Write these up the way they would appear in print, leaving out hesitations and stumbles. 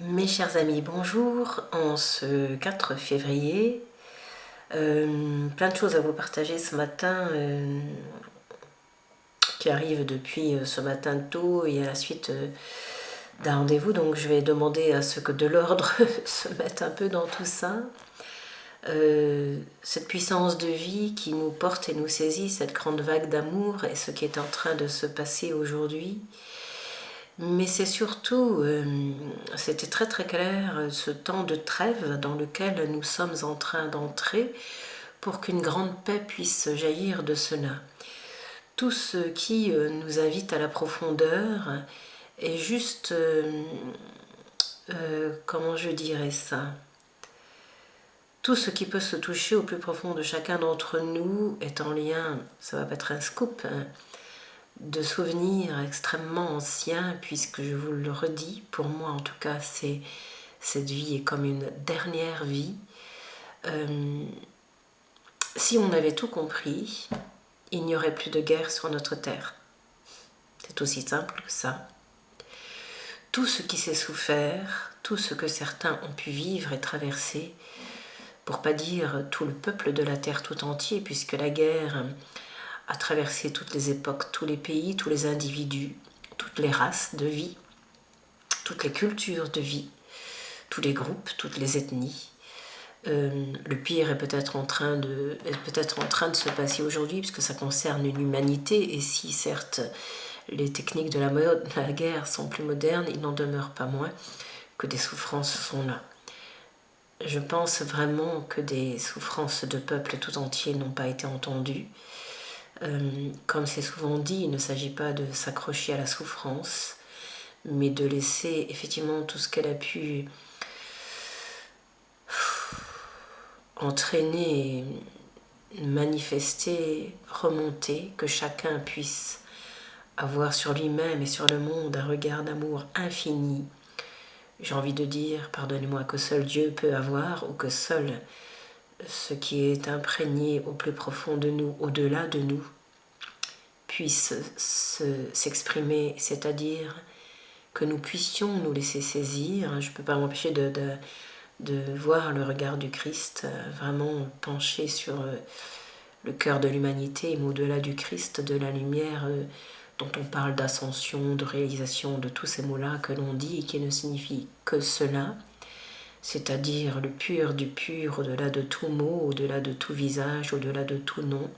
Mes chers amis, bonjour. En ce 4 février, plein de choses à vous partager ce matin qui arrivent depuis ce matin tôt et à la suite d'un rendez-vous. Donc je vais demander à ce que de l'ordre se mette un peu dans tout ça. Cette puissance de vie qui nous porte et nous saisit, cette grande vague d'amour et ce qui est en train de se passer aujourd'hui. Mais c'est surtout, c'était très très clair, ce temps de trêve dans lequel nous sommes en train d'entrer pour qu'une grande paix puisse jaillir de cela. Tout ce qui nous invite à la profondeur est juste, comment je dirais ça, tout ce qui peut se toucher au plus profond de chacun d'entre nous est en lien, ça va pas être un scoop, hein, de souvenirs extrêmement anciens, puisque je vous le redis, pour moi en tout cas, cette vie est comme une dernière vie. Si on avait tout compris, il n'y aurait plus de guerre sur notre terre. C'est aussi simple que ça. Tout ce qui s'est souffert, tout ce que certains ont pu vivre et traverser, pour pas dire tout le peuple de la terre tout entier, puisque la guerre a traversé toutes les époques, tous les pays, tous les individus, toutes les races de vie, toutes les cultures de vie, tous les groupes, toutes les ethnies. Le pire est peut-être en train de se passer aujourd'hui, puisque ça concerne une humanité, et si certes les techniques de la guerre sont plus modernes, il n'en demeure pas moins que des souffrances sont là. Je pense vraiment que des souffrances de peuples tout entiers n'ont pas été entendues. Comme c'est souvent dit, il ne s'agit pas de s'accrocher à la souffrance, mais de laisser effectivement tout ce qu'elle a pu entraîner, manifester, remonter, que chacun puisse avoir sur lui-même et sur le monde un regard d'amour infini. J'ai envie de dire, pardonnez-moi, que seul Dieu peut avoir, ou que seul ce qui est imprégné au plus profond de nous, au-delà de nous, puisse s'exprimer, c'est-à-dire que nous puissions nous laisser saisir. Je ne peux pas m'empêcher de voir le regard du Christ vraiment penché sur le cœur de l'humanité, mais au-delà du Christ, de la lumière dont on parle d'ascension, de réalisation, de tous ces mots-là que l'on dit et qui ne signifient que cela, c'est-à-dire le pur du pur, au-delà de tout mot, au-delà de tout visage, au-delà de tout nom.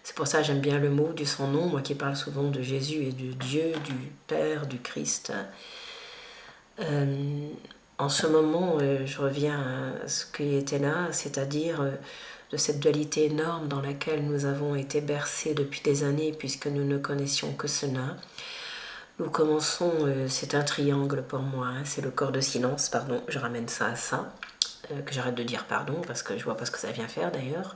C'est pour ça que j'aime bien le mot du son nom, moi qui parle souvent de Jésus et de Dieu, du Père, du Christ. En ce moment, je reviens à ce qui était là, c'est-à-dire de cette dualité énorme dans laquelle nous avons été bercés depuis des années puisque nous ne connaissions que cela. Nous commençons, c'est un triangle pour moi, hein, c'est le corps de silence, pardon, je ramène ça à ça, que j'arrête de dire pardon parce que je vois pas ce que ça vient faire d'ailleurs.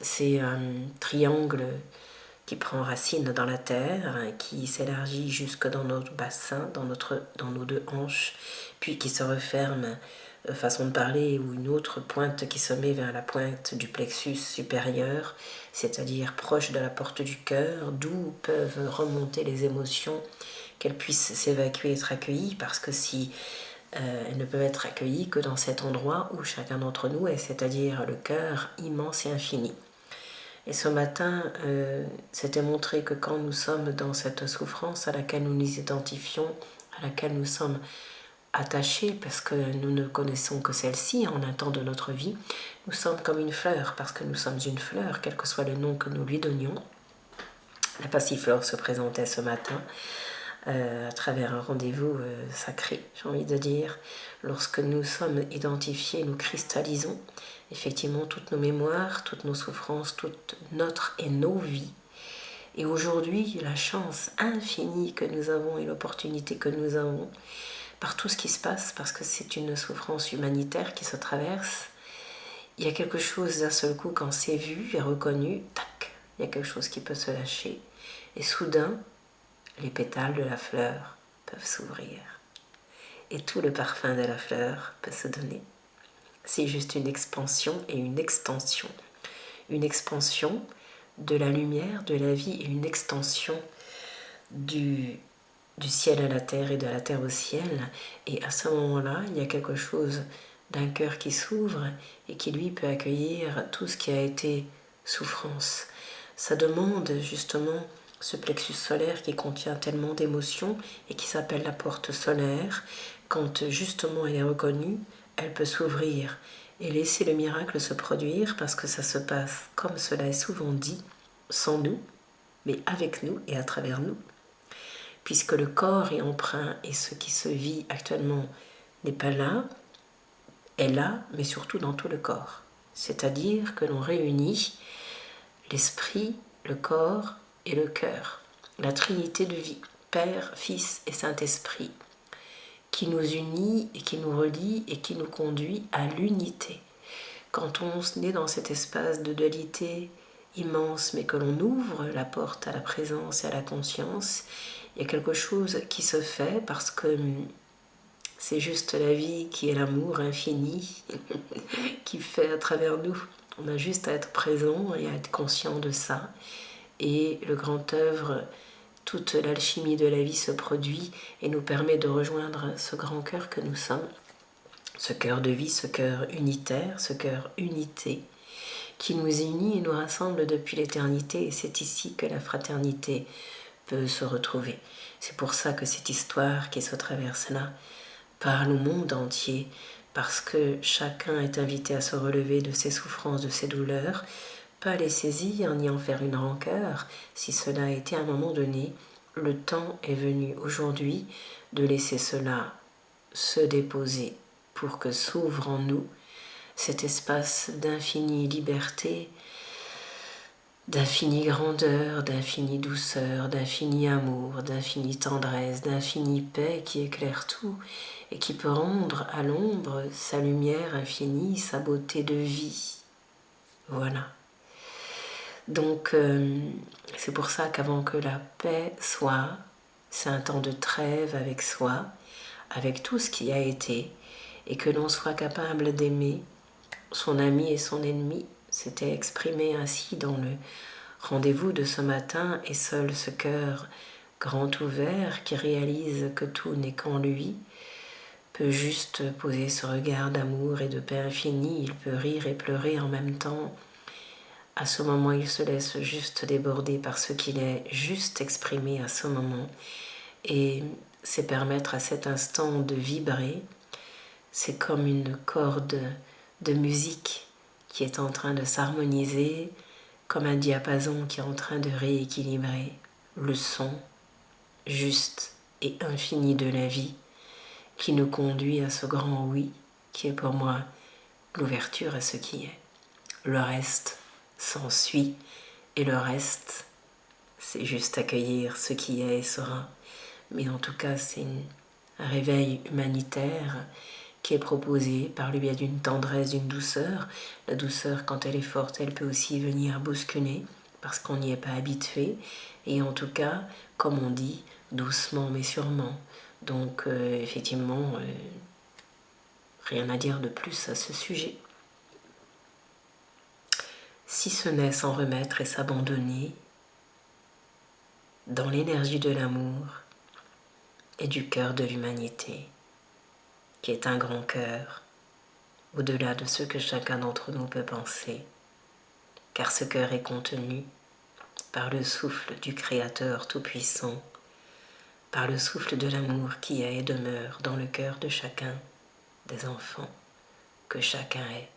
C'est un triangle qui prend racine dans la terre, qui s'élargit jusque dans notre bassin, dans nos deux hanches, puis qui se referme, façon de parler, ou une autre pointe qui se met vers la pointe du plexus supérieur, c'est-à-dire proche de la porte du cœur, d'où peuvent remonter les émotions, qu'elles puissent s'évacuer et être accueillies, parce que si elles ne peuvent être accueillies que dans cet endroit où chacun d'entre nous est, c'est-à-dire le cœur immense et infini. Et ce matin, c'était montré que quand nous sommes dans cette souffrance à laquelle nous nous identifions, à laquelle nous sommes attachés parce que nous ne connaissons que celle-ci en un temps de notre vie, nous sommes comme une fleur parce que nous sommes une fleur, quel que soit le nom que nous lui donnions. La passiflore se présentait ce matin à travers un rendez-vous sacré, j'ai envie de dire. Lorsque nous sommes identifiés, nous cristallisons effectivement toutes nos mémoires, toutes nos souffrances, toute notre et nos vies. Et aujourd'hui, la chance infinie que nous avons et l'opportunité que nous avons par tout ce qui se passe, parce que c'est une souffrance humanitaire qui se traverse, il y a quelque chose d'un seul coup, quand c'est vu et reconnu, tac, il y a quelque chose qui peut se lâcher. Et soudain, les pétales de la fleur peuvent s'ouvrir. Et tout le parfum de la fleur peut se donner. C'est juste une expansion et une extension. Une expansion de la lumière, de la vie, et une extension du du ciel à la terre et de la terre au ciel. Et à ce moment-là, il y a quelque chose d'un cœur qui s'ouvre et qui, lui, peut accueillir tout ce qui a été souffrance. Ça demande justement ce plexus solaire qui contient tellement d'émotions et qui s'appelle la porte solaire. Quand justement elle est reconnue, elle peut s'ouvrir et laisser le miracle se produire, parce que ça se passe, comme cela est souvent dit, sans nous, mais avec nous et à travers nous. Puisque le corps est emprunt et ce qui se vit actuellement n'est pas là, est là, mais surtout dans tout le corps. C'est-à-dire que l'on réunit l'esprit, le corps et le cœur. La trinité de vie, Père, Fils et Saint-Esprit, qui nous unit et qui nous relie et qui nous conduit à l'unité. Quand on est dans cet espace de dualité immense, mais que l'on ouvre la porte à la présence et à la conscience, il y a quelque chose qui se fait, parce que c'est juste la vie qui est l'amour infini qui fait à travers nous. On a juste à être présent et à être conscient de ça. Et le grand œuvre, toute l'alchimie de la vie se produit et nous permet de rejoindre ce grand cœur que nous sommes, ce cœur de vie, ce cœur unitaire, ce cœur unité, qui nous unit et nous rassemble depuis l'éternité. Et c'est ici que la fraternité peut se retrouver. C'est pour ça que cette histoire qui se traverse là parle au monde entier, parce que chacun est invité à se relever de ses souffrances, de ses douleurs, pas les saisir ni en faire une rancœur. Si cela a été à un moment donné, le temps est venu aujourd'hui de laisser cela se déposer pour que s'ouvre en nous cet espace d'infinie liberté, d'infinie grandeur, d'infinie douceur, d'infini amour, d'infinie tendresse, d'infinie paix qui éclaire tout et qui peut rendre à l'ombre sa lumière infinie, sa beauté de vie. Voilà. Donc, c'est pour ça qu'avant que la paix soit, c'est un temps de trêve avec soi, avec tout ce qui a été, et que l'on soit capable d'aimer son ami et son ennemi. C'était exprimé ainsi dans le rendez-vous de ce matin, et seul ce cœur grand ouvert qui réalise que tout n'est qu'en lui peut juste poser ce regard d'amour et de paix infinie. Il peut rire et pleurer en même temps. À ce moment, il se laisse juste déborder par ce qu'il est juste exprimé à ce moment. Et c'est permettre à cet instant de vibrer. C'est comme une corde de musique qui est en train de s'harmoniser, comme un diapason qui est en train de rééquilibrer le son juste et infini de la vie, qui nous conduit à ce grand oui, qui est pour moi l'ouverture à ce qui est. Le reste s'ensuit, et le reste, c'est juste accueillir ce qui est et sera. Mais en tout cas, c'est un réveil humanitaire qui est proposé par le biais d'une tendresse, d'une douceur. La douceur, quand elle est forte, elle peut aussi venir bousculer, parce qu'on n'y est pas habitué. Et en tout cas, comme on dit, doucement mais sûrement. Donc, effectivement, rien à dire de plus à ce sujet. Si ce n'est s'en remettre et s'abandonner dans l'énergie de l'amour et du cœur de l'humanité, qui est un grand cœur, au-delà de ce que chacun d'entre nous peut penser, car ce cœur est contenu par le souffle du Créateur Tout-Puissant, par le souffle de l'amour qui est et demeure dans le cœur de chacun des enfants que chacun est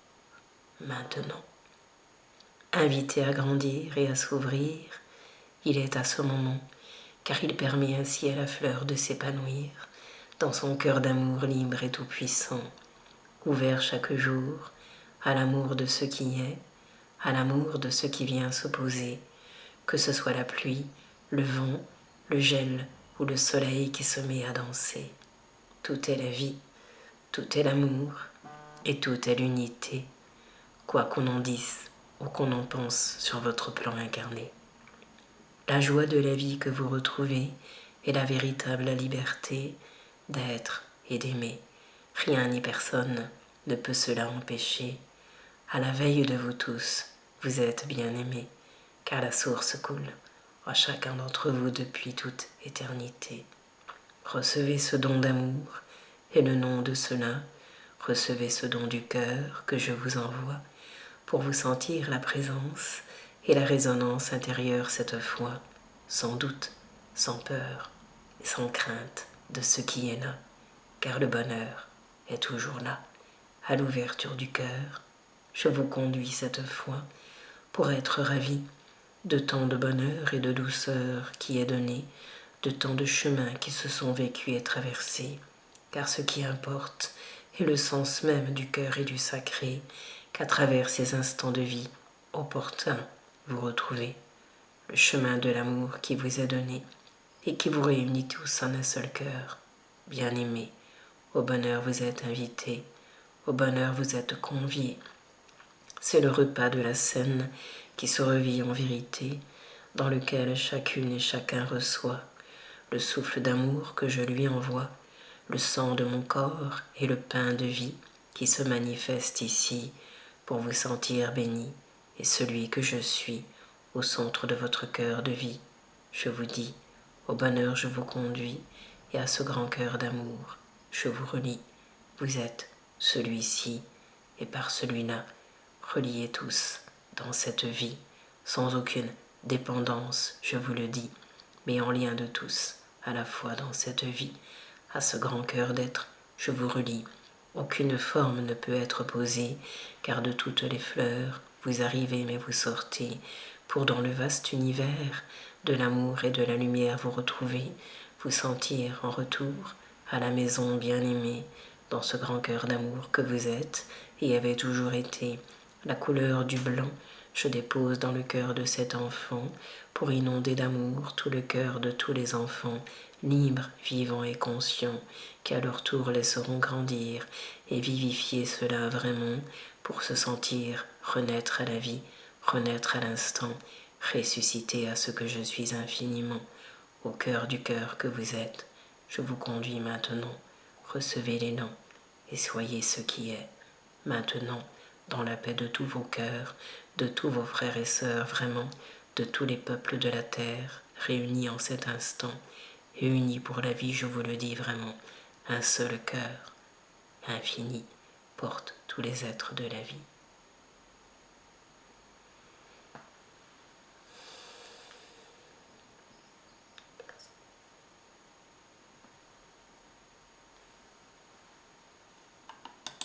maintenant. Invité à grandir et à s'ouvrir, il est à ce moment, car il permet ainsi à la fleur de s'épanouir dans son cœur d'amour libre et tout-puissant, ouvert chaque jour à l'amour de ce qui est, à l'amour de ce qui vient s'opposer, que ce soit la pluie, le vent, le gel ou le soleil qui se met à danser. Tout est la vie, tout est l'amour et tout est l'unité, quoi qu'on en dise ou qu'on en pense sur votre plan incarné. La joie de la vie que vous retrouvez est la véritable liberté d'être et d'aimer. Rien ni personne ne peut cela empêcher. À la veille de vous tous, vous êtes bien-aimés, car la source coule en chacun d'entre vous depuis toute éternité. Recevez ce don d'amour, et le nom de cela, recevez ce don du cœur que je vous envoie, pour vous sentir la présence et la résonance intérieure cette fois, sans doute, sans peur et sans crainte de ce qui est là, car le bonheur est toujours là, à l'ouverture du cœur. Je vous conduis cette fois pour être ravi de tant de bonheur et de douceur qui est donné, de tant de chemins qui se sont vécus et traversés, car ce qui importe est le sens même du cœur et du sacré, qu'à travers ces instants de vie opportuns vous retrouvez, le chemin de l'amour qui vous est donné et qui vous réunit tous en un seul cœur. Bien-aimés, au bonheur vous êtes invités, au bonheur vous êtes conviés. C'est le repas de la scène qui se revit en vérité, dans lequel chacune et chacun reçoit le souffle d'amour que je lui envoie, le sang de mon corps et le pain de vie qui se manifeste ici pour vous sentir béni, et celui que je suis au centre de votre cœur de vie. Je vous dis, au bonheur je vous conduis, et à ce grand cœur d'amour, je vous relie. Vous êtes celui-ci, et par celui-là, reliés tous dans cette vie, sans aucune dépendance, je vous le dis, mais en lien de tous, à la fois dans cette vie. À ce grand cœur d'être, je vous relie. Aucune forme ne peut être posée, car de toutes les fleurs, vous arrivez mais vous sortez, pour dans le vaste univers de l'amour et de la lumière vous retrouver, vous sentir en retour à la maison bien-aimée, dans ce grand cœur d'amour que vous êtes et avez toujours été. La couleur du blanc, je dépose dans le cœur de cet enfant, pour inonder d'amour tout le cœur de tous les enfants, libres, vivants et conscients, qui à leur tour laisseront grandir et vivifier cela vraiment, pour se sentir renaître à la vie, renaître à l'instant, ressusciter à ce que je suis infiniment. Au cœur du cœur que vous êtes, je vous conduis maintenant, recevez l'élan et soyez ce qui est, maintenant, dans la paix de tous vos cœurs, de tous vos frères et sœurs vraiment, de tous les peuples de la terre, réunis en cet instant, et unis pour la vie, je vous le dis vraiment, un seul cœur, infini, porte tous les êtres de la vie.